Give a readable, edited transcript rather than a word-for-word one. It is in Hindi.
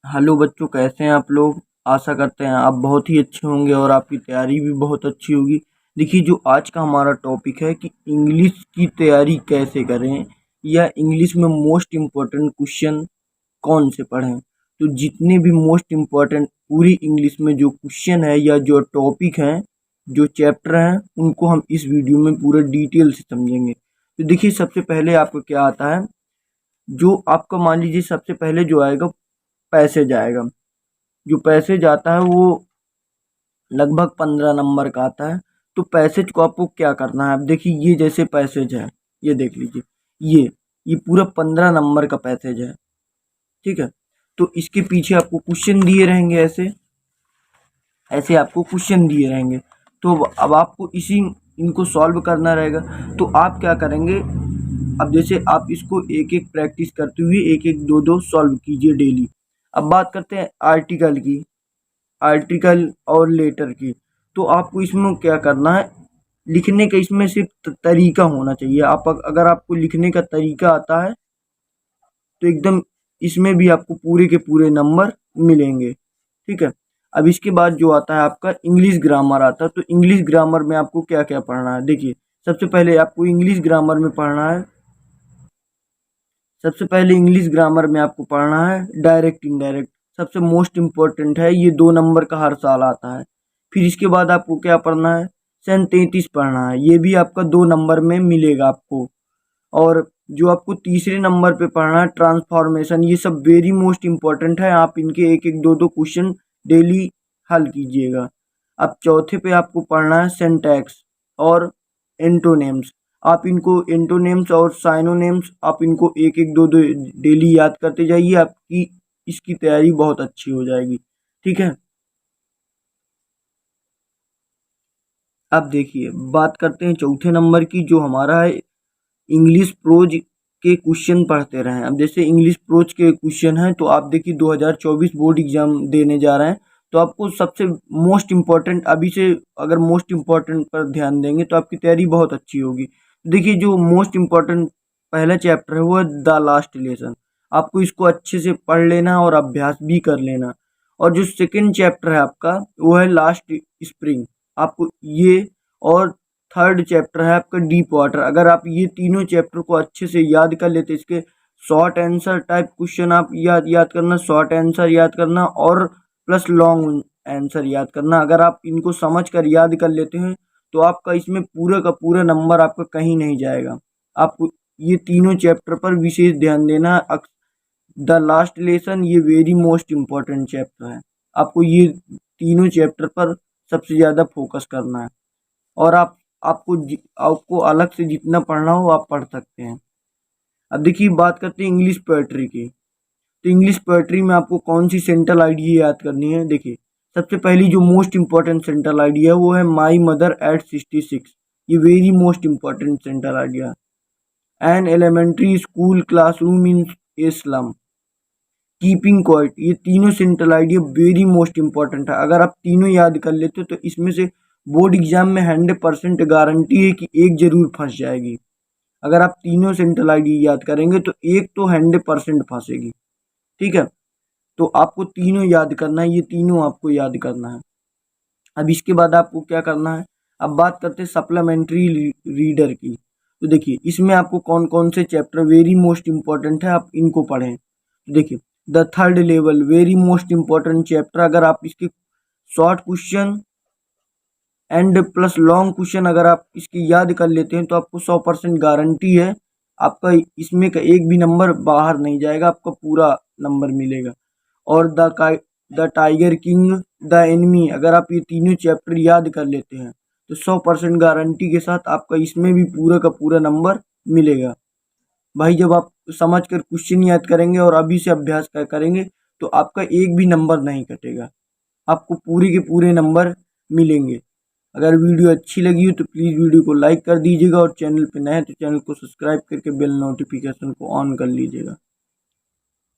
हेलो बच्चों, कैसे हैं आप लोग। आशा करते हैं आप बहुत ही अच्छे होंगे और आपकी तैयारी भी बहुत अच्छी होगी। देखिए, जो आज का हमारा टॉपिक है कि इंग्लिश की तैयारी कैसे करें या इंग्लिश में मोस्ट इम्पोर्टेंट क्वेश्चन कौन से पढ़ें। तो जितने भी मोस्ट इम्पोर्टेंट पूरी इंग्लिश में जो क्वेश्चन है या जो टॉपिक हैं, जो चैप्टर हैं, उनको हम इस वीडियो में पूरे डिटेल से समझेंगे। तो देखिए, सबसे पहले आपको क्या आता है। जो आपका मान लीजिए सबसे पहले जो आएगा पैसेज आएगा। जो पैसेज आता है वो लगभग 15 नंबर का आता है। तो पैसेज को आपको क्या करना है। अब देखिए, ये जैसे पैसेज है, ये देख लीजिए, ये पूरा 15 नंबर का पैसेज है। ठीक है। तो इसके पीछे आपको क्वेश्चन दिए रहेंगे, ऐसे ऐसे आपको क्वेश्चन दिए रहेंगे। तो अब आपको इनको सॉल्व करना रहेगा। तो आप क्या करेंगे, अब जैसे आप इसको एक एक प्रैक्टिस करते हुए एक एक दो दो सॉल्व कीजिए डेली। अब बात करते हैं आर्टिकल की, आर्टिकल और लेटर की। तो आपको इसमें क्या करना है, लिखने का इसमें सिर्फ तरीका होना चाहिए। आप अगर आपको लिखने का तरीका आता है तो एकदम इसमें भी आपको पूरे के पूरे नंबर मिलेंगे। ठीक है। अब इसके बाद जो आता है आपका इंग्लिश ग्रामर आता है। तो इंग्लिश ग्रामर में आपको क्या क्या पढ़ना है। देखिए, सबसे पहले आपको इंग्लिश ग्रामर में पढ़ना है, सबसे पहले इंग्लिश ग्रामर में आपको पढ़ना है डायरेक्ट इनडायरेक्ट। सबसे मोस्ट इम्पोर्टेंट है, ये 2 नंबर का हर साल आता है। फिर इसके बाद आपको क्या पढ़ना है, सन 33 पढ़ना है। ये भी आपका 2 नंबर में मिलेगा आपको। और जो आपको तीसरे नंबर पे पढ़ना है ट्रांसफॉर्मेशन, ये सब वेरी मोस्ट इम्पोर्टेंट है। आप इनके एक एक दो दो क्वेश्चन डेली हल कीजिएगा। अब चौथे पे आपको पढ़ना है सिंटैक्स और एंटोनेम्स। आप इनको एंटोनेम्स और साइनोनेम्स आप इनको एक एक दो दो डेली याद करते जाइए, आपकी इसकी तैयारी बहुत अच्छी हो जाएगी। ठीक है। अब देखिए, बात करते हैं चौथे नंबर की, जो हमारा है इंग्लिश प्रोज के क्वेश्चन पढ़ते रहें। अब जैसे इंग्लिश प्रोज के क्वेश्चन हैं, तो आप देखिए 2024 बोर्ड एग्जाम देने जा रहे हैं। तो आपको सबसे मोस्ट इम्पोर्टेंट अभी से अगर मोस्ट इम्पोर्टेंट पर ध्यान देंगे तो आपकी तैयारी बहुत अच्छी होगी। देखिए, जो मोस्ट इम्पोर्टेंट पहला चैप्टर है वो है द लास्ट लेसन। आपको इसको अच्छे से पढ़ लेना और अभ्यास भी कर लेना। और जो सेकंड चैप्टर है आपका वो है लास्ट स्प्रिंग। आपको ये, और थर्ड चैप्टर है आपका डीप वाटर। अगर आप ये तीनों चैप्टर को अच्छे से याद कर लेते, इसके शॉर्ट आंसर टाइप क्वेश्चन आप याद याद करना, शॉर्ट आंसर याद करना और प्लस लॉन्ग आंसर याद करना। अगर आप इनको समझ कर याद कर लेते हैं तो आपका इसमें पूरा का पूरा नंबर आपका कहीं नहीं जाएगा। आपको ये तीनों चैप्टर पर विशेष ध्यान देना। द लास्ट लेसन ये वेरी मोस्ट इम्पोर्टेंट चैप्टर है। आपको ये तीनों चैप्टर पर सबसे ज़्यादा फोकस करना है। और आपको अलग से जितना पढ़ना हो आप पढ़ सकते हैं। अब देखिए, बात करते हैं इंग्लिश पोएट्री की। तो इंग्लिश पोएट्री में आपको कौन सी सेंट्रल आइडिया याद करनी है। देखिए, सबसे पहली जो मोस्ट इम्पोर्टेंट सेंट्रल आइडिया है वो है माई मदर एट 66। ये very most important central idea. An elementary school classroom in a slum, keeping quiet, ये तीनों central idea very most important है। अगर आप तीनों याद कर लेते हो तो इसमें से बोर्ड एग्जाम में 100% गारंटी है कि एक जरूर फंस जाएगी। अगर आप तीनों सेंट्रल आइडिया याद करेंगे तो एक तो 100% फंसेगी। ठीक है। तो आपको तीनों याद करना है, ये तीनों आपको याद करना है। अब इसके बाद आपको क्या करना है। अब बात करते हैं सप्लीमेंट्री रीडर की। तो देखिए, इसमें आपको कौन कौन से चैप्टर वेरी मोस्ट इंपॉर्टेंट है आप इनको पढ़ें। तो देखिए, the third level very most important chapter. अगर आप इसके short question and plus long question अगर आप इसकी याद कर लेते हैं तो आपको 100% गारंटी है, आपका इसमें का एक भी नंबर बाहर नहीं जाएगा, आपका पूरा नंबर मिलेगा। और the tiger king, the enemy, अगर आप ये तीनों चैप्टर याद कर लेते हैं तो 100% गारंटी के साथ आपका इसमें भी पूरा का पूरा नंबर मिलेगा। भाई, जब आप समझ कर क्वेश्चन याद करेंगे और अभी से अभ्यास करेंगे तो आपका एक भी नंबर नहीं कटेगा, आपको पूरे के पूरे नंबर मिलेंगे। अगर वीडियो अच्छी लगी हो तो प्लीज़ वीडियो को लाइक कर दीजिएगा और चैनल पे नए हैं तो चैनल को सब्सक्राइब करके बेल नोटिफिकेशन को ऑन कर लीजिएगा।